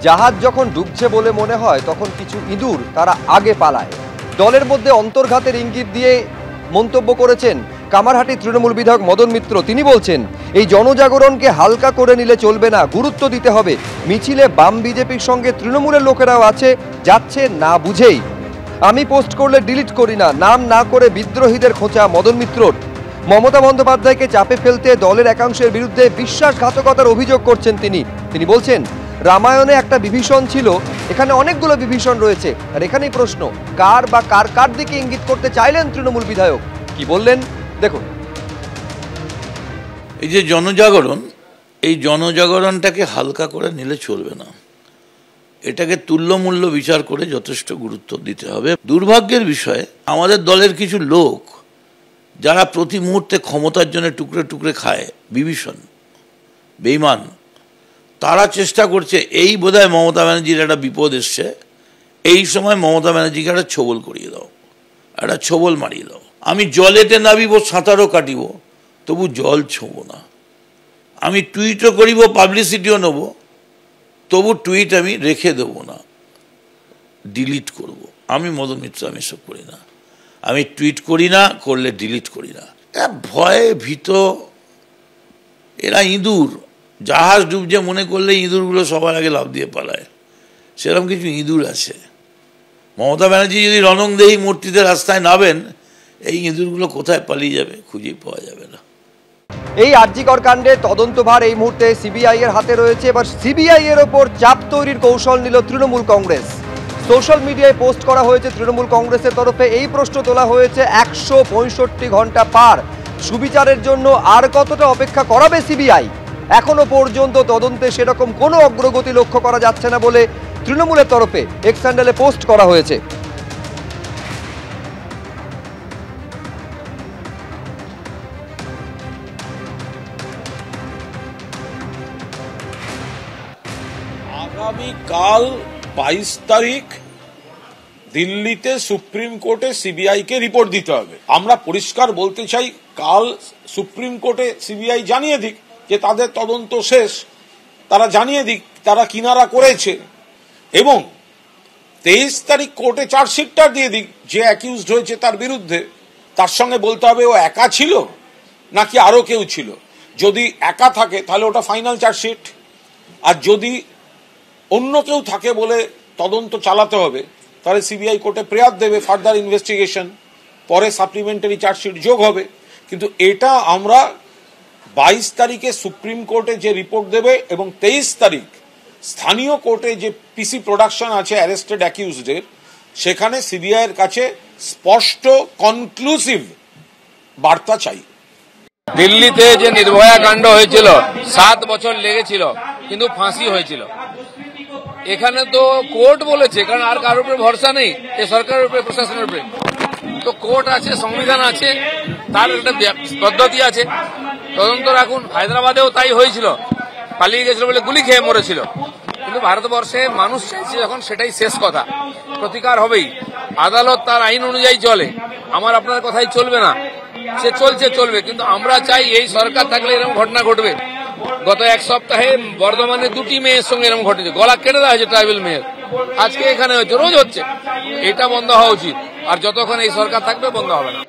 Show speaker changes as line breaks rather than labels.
জাহাজ যখন ডুবছে বলে মনে হয় তখন কিছু ইঁদুর তারা আগে পালায়। দলের মধ্যে অন্তর্ঘাতের ইঙ্গিত দিয়ে মন্তব্য করেছেন কামারহাটি তৃণমূল বিধায়ক মদন মিত্র। তিনি বলছেন এই জনজাগরণকে হালকা করে নিলে চলবে না, গুরুত্ব দিতে হবে। মিছিলে বাম বিজেপির সঙ্গে তৃণমূলের লোকেরাও আছে, যাচ্ছে না বুঝেই। আমি পোস্ট করলে ডিলিট করি না, নাম না করে বিদ্রোহীদের খোঁচা মদন মিত্রর। মমতা বন্দ্যোপাধ্যায়কে চাপে ফেলতে দলের একাংশের বিরুদ্ধে বিশ্বাসঘাতকতার অভিযোগ করছেন তিনি বলছেন রামায়ণে একটা বিভীষণ ছিল, এখানে অনেকগুলো বিভীষণ রয়েছে। আর এখানেই প্রশ্ন, কার বা কার দিকে ইঙ্গিত করতে চাইলেন তৃণমূল বিধায়ক, কি বললেন দেখুন।
এই যে জনজাগরণ, এই জনজাগরণটাকে হালকা করে নিলে চলবে না, এটাকে তুল্যমূল্য বিচার করে যথেষ্ট গুরুত্ব দিতে হবে। দুর্ভাগ্যের বিষয়, আমাদের দলের কিছু লোক যারা প্রতি মুহূর্তে ক্ষমতার জন্য টুকরে টুকরে খায়, বিভীষণ, বেঈমান, তারা চেষ্টা করছে এই বোধহয় মমতা ব্যানার্জির একটা বিপদ এসছে, এই সময় মমতা ব্যানার্জিকে একটা ছোবল করিয়ে দাও, একটা ছোবল মারিয়ে দাও। আমি জলেতে নামিব, সাঁতারও কাটিব, তবু জল ছোঁব না। আমি টুইটও করিব, পাবলিসিটিও নেব, তবু টুইট আমি রেখে দেব না, ডিলিট করব। আমি মদন মিত্র, আমি এসব করি না। আমি টুইট করি না, করলে ডিলিট করি না। ভয়ে ভীত এরা ইঁদুর, জাহাজ ডুবছে মনে করলে ইঁদুরগুলো সবার আগে লাফ দিয়ে পালায়, সেরকম কিছু ইঁদুর আছে। মমতা ব্যানার্জি যদি রণংদেহী মূর্তিতে রাস্তায় নামেন, এই ইঁদুরগুলো কোথায় পালিয়ে যাবে খুঁজেই পাওয়া যাবে না।
এই আরজিকর কাণ্ডে তদন্তভার এই মুহূর্তে সিবিআই এর হাতে রয়েছে। এবার সিবিআই এর ওপর চাপ তৈরির কৌশল নিল তৃণমূল কংগ্রেস। সোশ্যাল মিডিয়ায় পোস্ট করা হয়েছে তৃণমূল কংগ্রেসের তরফে, এই প্রশ্ন তোলা হয়েছে 165 ঘন্টা পার, সুবিচারের জন্য আর কতটা অপেক্ষা করাবে সিবিআই? এখনো পর্যন্ত তদন্তে সেরকম কোনো অগ্রগতি লক্ষ্য করা যাচ্ছে না বলে তৃণমূলের তরফে এক্স হ্যান্ডেলে পোস্ট করা হয়েছে।
আগামীকাল 22 তারিখ দিল্লিতে সুপ্রিম কোর্টে সিবিআই কে রিপোর্ট দিতে হবে। আমরা পরিষ্কার বলতে চাই, কাল সুপ্রিম কোর্টে সিবিআই জানিয়ে দিক যে তাদের তদন্ত শেষ, তারা জানিয়ে দিক তারা কিনারা করেছে, এবং 23 তারিখ কোর্টে চার্জশিটটা দিয়ে দিক যে অ্যাকিউজড হয়েছে তার বিরুদ্ধে। তার সঙ্গে বলতে হবে ও একা ছিল নাকি আরো কেউ ছিল। যদি একা থাকে তাহলে ওটা ফাইনাল চার্জশিট, আর যদি অন্য কেউ থাকে বলে তদন্ত চালাতে হবে তাহলে সিবিআই কোর্টে প্রেয়ার দেবে ফার্দার ইনভেস্টিগেশন, পরে সাপ্লিমেন্টারি চার্জশিট যোগ হবে। কিন্তু এটা আমরা 22 তারিখে সুপ্রিম কোর্টে যে রিপোর্ট দেবে এবং 23 তারিখ স্থানীয় কোর্টে যে পিসি প্রোডাকশন আছে অ্যারেস্টেড অ্যাকিউজডের, সেখানে সিবিআই এর কাছে স্পষ্ট কনক্লুসিভ বার্তা চাই।
দিল্লিতে যে নির্ভয়া কাণ্ড হয়েছিল 7 বছর লেগেছিল, কিন্তু ফাঁসি হয়েছিল। এখানে তো কোর্ট বলেছে, কারণ আর কারোর উপরে ভরসা নেই, এই সরকারের উপরে, প্রশাসনের উপরে। তো কোর্ট আছে, সংবিধান আছে, তার একটা পদ্ধতি আছে, তদন্ত রাখুন। হায়দ্রাবাদেও তাই হয়েছিল, পালিয়ে গেছিল বলে গুলি খেয়ে মরেছিল। কিন্তু ভারতবর্ষে মানুষ চাইছে যখন, সেটাই শেষ কথা, প্রতিকার হবেই। আদালত তার আইন অনুযায়ী চলে, আমার আপনার কথাই চলবে না, সে চলবে। কিন্তু আমরা চাই এই সরকার থাকলে এরকম ঘটনা ঘটবে। গত 1 সপ্তাহে বর্ধমানে 2টি মেয়ের সঙ্গে এরকম ঘটেছে, গলা কেটে দেওয়া হয়েছে ট্রাইবেল মেয়ের। আজকে এখানে হচ্ছে, রোজ হচ্ছে। এটা বন্ধ হওয়া উচিত, আর যতক্ষণ এই সরকার থাকবে বন্ধ হবে না।